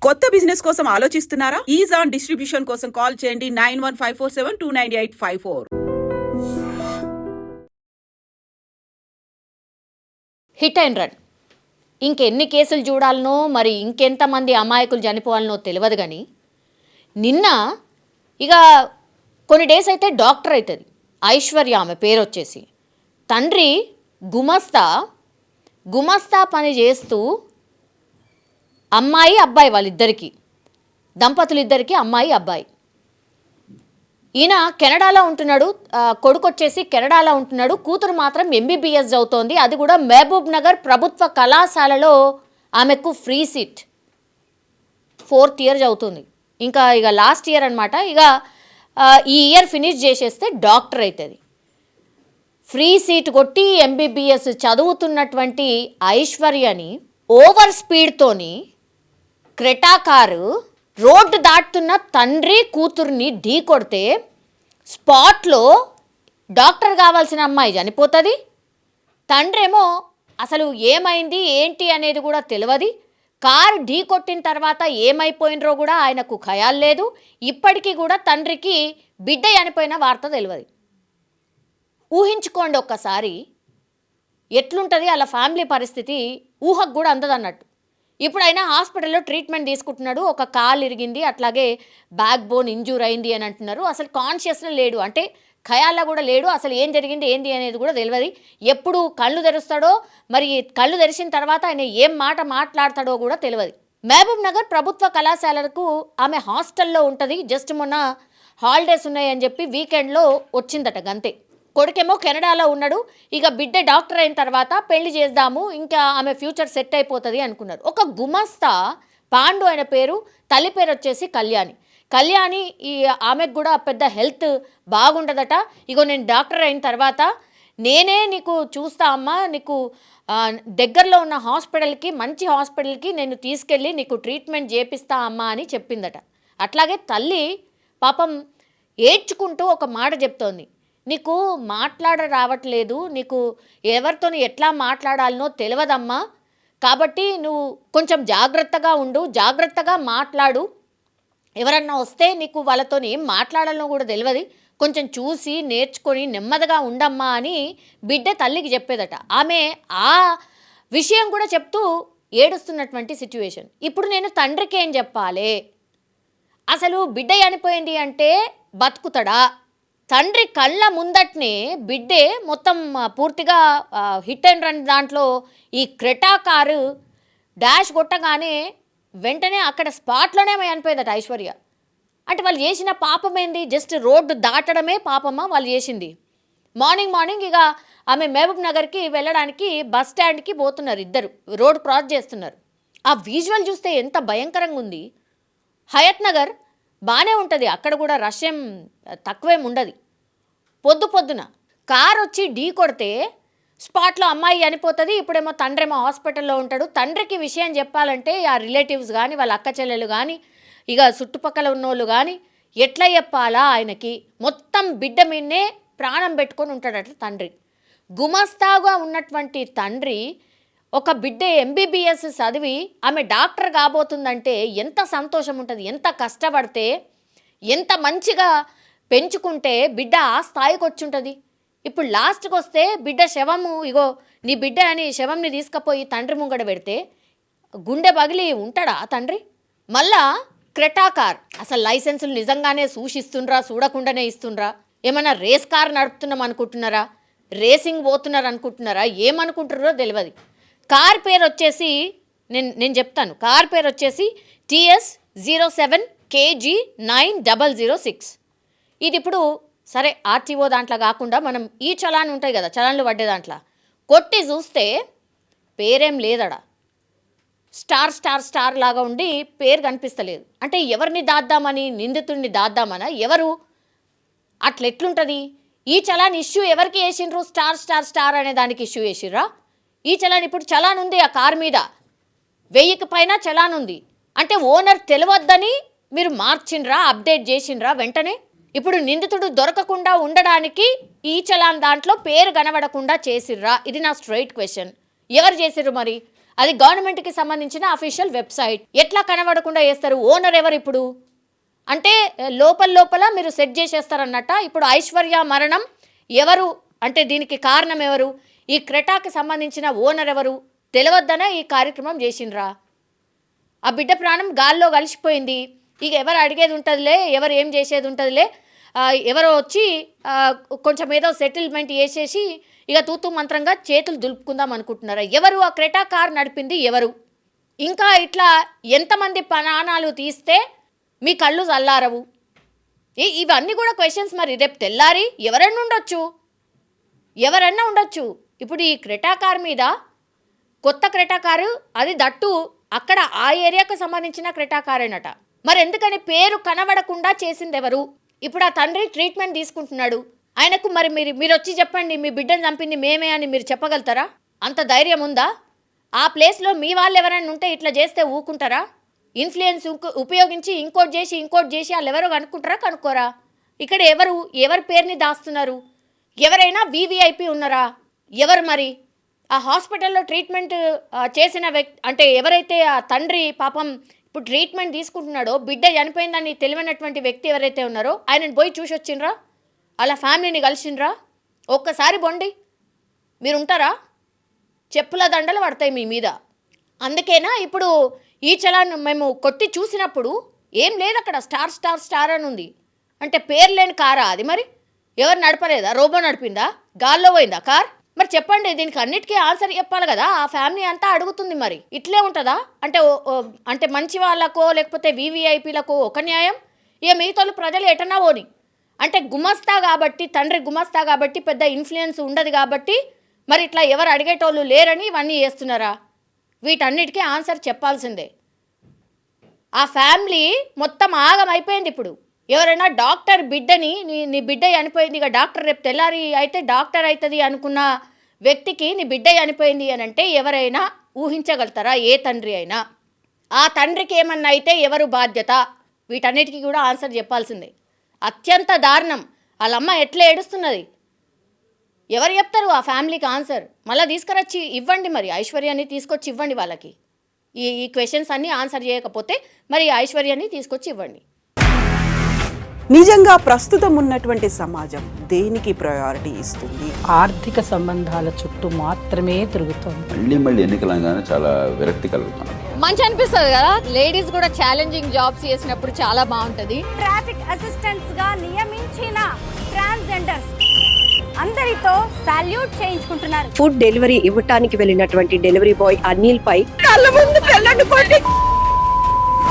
కొత్త బిజినెస్ కోసం ఆలోచిస్తున్నారా? ఈజ్ ఆన్ డిస్ట్రిబ్యూషన్ కోసం కాల్ చేయండి 9154729854. Hit and run. ఇంకెన్ని కేసులు చూడాలనో, మరి ఇంకెంతమంది అమాయకులు చనిపోవాలనో తెలియదు. కానీ నిన్న ఇక కొన్ని డేస్ అయితే డాక్టర్ అవుతుంది ఐశ్వర్య. ఆమె పేరు వచ్చేసి తండ్రి గుమస్తా పని చేస్తూ అమ్మాయి అబ్బాయి, వాళ్ళిద్దరికీ దంపతులు ఇద్దరికి అమ్మాయి అబ్బాయి. ఈయన కెనడాలో ఉంటున్నాడు, కొడుకు వచ్చేసి కెనడాలో ఉంటున్నాడు, కూతురు మాత్రం ఎంబీబీఎస్ చదువుతోంది. అది కూడా మహబూబ్ నగర్ ప్రభుత్వ కళాశాలలో ఆమెకు ఫ్రీ సీట్. 4th ఇయర్ చదువుతుంది, ఇంకా ఇక లాస్ట్ ఇయర్ అనమాట. ఇక ఈ ఇయర్ ఫినిష్ చేసేస్తే డాక్టర్ అవుతుంది. ఫ్రీ సీట్ కొట్టి ఎంబీబీఎస్ చదువుతున్నటువంటి ఐశ్వర్యని ఓవర్ స్పీడ్తోని క్రెటా కారు రోడ్డు దాటుతున్న తండ్రి కూతుర్ని ఢీ కొడితే స్పాట్లో డాక్టర్ కావాల్సిన అమ్మాయి చనిపోతుంది. తండ్రి ఏమో అసలు ఏమైంది ఏంటి అనేది కూడా తెలియదు. కారు ఢీ కొట్టిన తర్వాత ఏమైపోయినరో కూడా ఆయనకు ఖయాల్ లేదు. ఇప్పటికీ కూడా తండ్రికి బిడ్డ చనిపోయిన వార్త తెలియదు. ఊహించుకోండి ఒక్కసారి ఎట్లుంటుంది అలా ఫ్యామిలీ పరిస్థితి. ఊహకు కూడా అందదన్నట్టు. ఇప్పుడు అయినా హాస్పిటల్లో ట్రీట్మెంట్ తీసుకుంటున్నాడు. ఒక కాలు ఇరిగింది, అట్లాగే బ్యాక్ బోన్ ఇంజూర్ అయింది అని అంటున్నారు. అసలు కాన్షియస్లో లేడు, అంటే ఖయాల్లో కూడా లేడు. అసలు ఏం జరిగింది ఏంది అనేది కూడా తెలియదు. ఎప్పుడు కళ్ళు తెరుస్తాడో, మరి కళ్ళు తెరిచిన తర్వాత ఆయన ఏం మాట మాట్లాడతాడో కూడా తెలియదు. మహబూబ్ నగర్ ప్రభుత్వ కళాశాలకు ఆమె హాస్టల్లో ఉంటుంది. జస్ట్ మొన్న హాలిడేస్ ఉన్నాయని చెప్పి వీకెండ్లో వచ్చిందట గంతే. కొడుకేమో కెనడాలో ఉన్నాడు. ఇక బిడ్డ డాక్టర్ అయిన తర్వాత పెళ్లి చేద్దాము, ఇంకా ఆమె ఫ్యూచర్ సెట్ అయిపోతుంది అనుకున్నారు. ఒక గుమస్తా పాండు ఆయన పేరు, తల్లి పేరు వచ్చేసి కళ్యాణి. ఈ ఆమెకు కూడా పెద్ద హెల్త్ బాగుండదట. ఇగో నేను డాక్టర్ అయిన తర్వాత నేనే నీకు చూస్తా అమ్మా, నీకు దగ్గరలో ఉన్న హాస్పిటల్కి, మంచి హాస్పిటల్కి నేను తీసుకెళ్ళి నీకు ట్రీట్మెంట్ చేపిస్తా అమ్మా అని చెప్పిందట. అట్లాగే తల్లి పాపం ఏడ్చుకుంటూ ఒక మాట చెప్తోంది, నీకు మాట్లాడ రావట్లేదు, నీకు ఎవరితో ఎట్లా మాట్లాడాలనో తెలియదమ్మా, కాబట్టి నువ్వు కొంచెం జాగ్రత్తగా ఉండు, జాగ్రత్తగా మాట్లాడు, ఎవరన్నా వస్తే నీకు వాళ్ళతో ఏం మాట్లాడాలనో కూడా తెలియదు, కొంచెం చూసి నేర్చుకొని నెమ్మదిగా ఉండమ్మా అని బిడ్డ తల్లికి చెప్పేదట. ఆమె ఆ విషయం కూడా చెప్తూ ఏడుస్తున్నటువంటి సిచ్యువేషన్. ఇప్పుడు నేను తండ్రికి ఏం చెప్పాలి? అసలు బిడ్డ చనిపోయింది అంటే బతుకుతాడా? తండ్రి కళ్ళ ముందట్నే బిడ్డే మొత్తం పూర్తిగా హిట్ అండ్ రన్ దాంట్లో ఈ క్రెటా కారు డాష్ కొట్టగానే వెంటనే అక్కడ స్పాట్లోనే చనిపోయిందట ఐశ్వర్య. అంటే వాళ్ళు చేసిన పాపం ఏంది? జస్ట్ రోడ్డు దాటడమే పాపమా వాళ్ళు చేసింది? మార్నింగ్ ఇక ఆమె మహబూబ్ నగర్కి వెళ్ళడానికి బస్ స్టాండ్కి పోతున్నారు, ఇద్దరు రోడ్ క్రాస్ చేస్తున్నారు. ఆ విజువల్ చూస్తే ఎంత భయంకరంగా ఉంది. హయత్ నగర్ బాగానే ఉంటుంది, అక్కడ కూడా రష్ ఏం తక్కువేం ఉండదు. పొద్దున కారు వచ్చి ఢీ కొడితే స్పాట్లో అమ్మాయి చనిపోతుంది. ఇప్పుడేమో తండ్రేమో హాస్పిటల్లో ఉంటాడు. తండ్రికి విషయం చెప్పాలంటే ఆ రిలేటివ్స్ కానీ, వాళ్ళ అక్క చెల్లెలు కానీ, ఇక చుట్టుపక్కల ఉన్నోళ్ళు కానీ ఎట్లా చెప్పాలా ఆయనకి? మొత్తం బిడ్డ మీదనే ప్రాణం పెట్టుకొని ఉంటాడట తండ్రి. గుమస్తాగా ఉన్నటువంటి తండ్రి ఒక బిడ్డ ఎంబీబీఎస్ చదివి ఆమె డాక్టర్ కాబోతుందంటే ఎంత సంతోషం ఉంటుంది, ఎంత కష్టపడితే, ఎంత మంచిగా పెంచుకుంటే బిడ్డ ఆ స్థాయికి వచ్చి ఉంటుంది. ఇప్పుడు లాస్ట్కి వస్తే బిడ్డ శవము, ఇగో నీ బిడ్డ అని శవంని తీసుకుపోయి తండ్రి ముంగడ పెడితే గుండె పగిలి ఉంటాడా తండ్రి? మళ్ళా క్రెటా కార్ అసలు లైసెన్సులు నిజంగానే సూచిస్తుండ్రా, చూడకుండానే ఇస్తుండ్రా? ఏమన్నా రేస్ కార్ నడుపుతున్నాం అనుకుంటున్నారా? రేసింగ్ పోతున్నారు అనుకుంటున్నారా? ఏమనుకుంటున్నారో తెలియదు. కార్ పేరు వచ్చేసి నేను చెప్తాను. కార్ పేరు వచ్చేసి TS07KG9006. ఇది ఇప్పుడు సరే ఆర్టీఓ దాంట్లో కాకుండా మనం ఈ చలాన్ ఉంటాయి కదా, చలాన్లు పడ్డే దాంట్లో కొట్టి చూస్తే పేరేం లేదడా. స్టార్ లాగా ఉండి పేరు కనిపిస్తలేదు. అంటే ఎవరిని దాద్దామని, నిందితుడిని దాద్దామనా ఎవరు? అట్లెట్లుంటుంది? ఈ చలాన్ ఇష్యూ ఎవరికి వేసిండ్రు? స్టార్ అనే దానికి ఇష్యూ వేసిర్రా? ఈ చలాన్ ఇప్పుడు చలాన్ ఉంది ఆ కారు మీద, 1000కి పైన చలాన్ ఉంది. అంటే ఓనర్ తెలియద్దని మీరు మార్చిండ్రా, అప్డేట్ చేసిండ్రా వెంటనే? ఇప్పుడు నిందితుడు దొరకకుండా ఉండడానికి ఈ చలాన్ దాంట్లో పేరు కనబడకుండా చేసిర్రా? ఇది నా స్ట్రైట్ క్వశ్చన్. ఎవరు చేసిర్రు మరి? అది గవర్నమెంట్కి సంబంధించిన అఫీషియల్ వెబ్సైట్. ఎట్లా కనబడకుండా చేస్తారు? ఓనర్ ఎవరు ఇప్పుడు? అంటే లోపల మీరు సెట్ చేసేస్తారన్నట్ట. ఇప్పుడు ఐశ్వర్య మరణం ఎవరు అంటే దీనికి కారణం ఎవరు? ఈ క్రెటాకి సంబంధించిన ఓనర్ ఎవరు తెలియవద్దనే ఈ కార్యక్రమం చేసిండ్రా? ఆ బిడ్డ ప్రాణం గాల్లో కలిసిపోయింది. ఇక ఎవరు అడిగేది ఉంటుందిలే, ఎవరు ఏం చేసేది ఉంటుందిలే, ఎవరో వచ్చి కొంచెం ఏదో సెటిల్మెంట్ చేసేసి ఇక తూతూ మంత్రంగా చేతులు దులుపుకుందాం అనుకుంటున్నారా? ఎవరు ఆ క్రెటా కార్ నడిపింది ఎవరు? ఇంకా ఇట్లా ఎంతమంది ప్రాణాలు తీస్తే మీ కళ్ళు చల్లారవు? ఇవన్నీ కూడా క్వశ్చన్స్. మరి రేపు తెల్లారి ఎవరైనా ఉండొచ్చు. ఇప్పుడు ఈ క్రెటా కార్ మీద కొత్త క్రెటా కారు, అది దట్టు అక్కడ ఆ ఏరియాకు సంబంధించిన క్రెటా కారేనట. మరి ఎందుకని పేరు కనబడకుండా చేసింది ఎవరు? ఇప్పుడు ఆ తండ్రి ట్రీట్మెంట్ తీసుకుంటున్నాడు. ఆయనకు మరి మీరు వచ్చి చెప్పండి మీ బిడ్డను చంపింది మేమే అని మీరు చెప్పగలుగుతారా? అంత ధైర్యం ఉందా? ఆ ప్లేస్లో మీ వాళ్ళు ఎవరైనా ఉంటే ఇట్లా చేస్తే ఊకుంటారా? ఇన్ఫ్లుయెన్స్ ఉపయోగించి ఇంకోటి చేసి వాళ్ళు ఎవరో కనుక్కోరా? ఇక్కడ ఎవరి పేరుని దాస్తున్నారు? ఎవరైనా వీవీఐపీ ఉన్నారా? ఎవరు మరి? ఆ హాస్పిటల్లో ట్రీట్మెంట్ చేసిన వ్యక్తి అంటే ఎవరైతే ఆ తండ్రి పాపం ఇప్పుడు ట్రీట్మెంట్ తీసుకుంటున్నాడో, బిడ్డ చనిపోయిందని తెలియనటువంటి వ్యక్తి ఎవరైతే ఉన్నారో ఆయనను పోయి చూసి వచ్చిండ్రా? అలా ఫ్యామిలీని కలిసిండ్రా? ఒక్కసారి బొండి మీరు ఉంటారా? చెప్పుల దండలు పడతాయి మీ మీద. అందుకేనా ఇప్పుడు ఈ చలాన్ని మేము కొట్టి చూసినప్పుడు ఏం లేదు అక్కడ, స్టార్ అని ఉంది. అంటే పేరు లేని కారా అది? మరి ఎవరు నడపలేదా? రోబో నడిపిందా? గాల్లో పోయిందా కార్? మరి చెప్పండి, దీనికి అన్నిటికీ ఆన్సర్ చెప్పాలి కదా. ఆ ఫ్యామిలీ అంతా అడుగుతుంది. మరి ఇట్లే ఉంటుందా? అంటే మంచి వాళ్ళకో లేకపోతే వీవీఐపీలకో ఒక న్యాయం, ఇక మిగతా ప్రజలు ఎటన్నా పోని. అంటే గుమస్తా కాబట్టి, తండ్రి గుమస్తా కాబట్టి పెద్ద ఇన్ఫ్లుయెన్స్ ఉండదు కాబట్టి మరి ఇట్లా ఎవరు అడిగేటోళ్ళు లేరని ఇవన్నీ చేస్తున్నారా? వీటన్నిటికీ ఆన్సర్ చెప్పాల్సిందే. ఆ ఫ్యామిలీ మొత్తం ఆగం అయిపోయింది. ఇప్పుడు ఎవరైనా డాక్టర్ బిడ్డని నీ బిడ్డ చనిపోయింది, ఇక డాక్టర్ రేపు తెల్లారి అయితే డాక్టర్ అవుతుంది అనుకున్న వ్యక్తికి నీ బిడ్డ చనిపోయింది అని అంటే ఎవరైనా ఊహించగలుగుతారా? ఏ తండ్రి అయినా. ఆ తండ్రికి ఏమన్నా అయితే ఎవరు బాధ్యత? వీటన్నిటికీ కూడా ఆన్సర్ చెప్పాల్సిందే. అత్యంత దారుణం. వాళ్ళమ్మ ఎట్లా ఏడుస్తున్నది? ఎవరు చెప్తారు ఆ ఫ్యామిలీకి ఆన్సర్? మళ్ళీ తీసుకురొచ్చి ఇవ్వండి, మరి ఐశ్వర్యాన్ని తీసుకొచ్చి ఇవ్వండి వాళ్ళకి. ఈ క్వశ్చన్స్ అన్నీ ఆన్సర్ చేయకపోతే మరి ఐశ్వర్యాన్ని తీసుకొచ్చి ఇవ్వండి. నిజంగా ప్రస్తుతం ఉన్నటువంటి సమాజం దేనికి ప్రయారిటీ ఇస్తుంది? ఆర్థిక సంబంధాల చుట్టూ మాత్రమే తిరుగుతుంది. మళ్ళీ ఎన్నికలంగానే చాలా విరక్తి కలుగుతాం. మంచి అనిపిస్తుంది కదా, లేడీస్ కూడా ఛాలెంజింగ్ జాబ్స్ చేసినప్పుడు చాలా బాగుంటుంది. ట్రాఫిక్ అసిస్టెంట్స్ గా నియమించిన ట్రాన్స్జెండర్స్ అందరితో సాల్యూట్ చేయించుకుంటున్నారు. ఫుడ్ డెలివరీ ఇవ్వటానికి వెళ్ళినటువంటి డెలివరీ బాయ్ అనిల్ పై కళ్ళ ముందు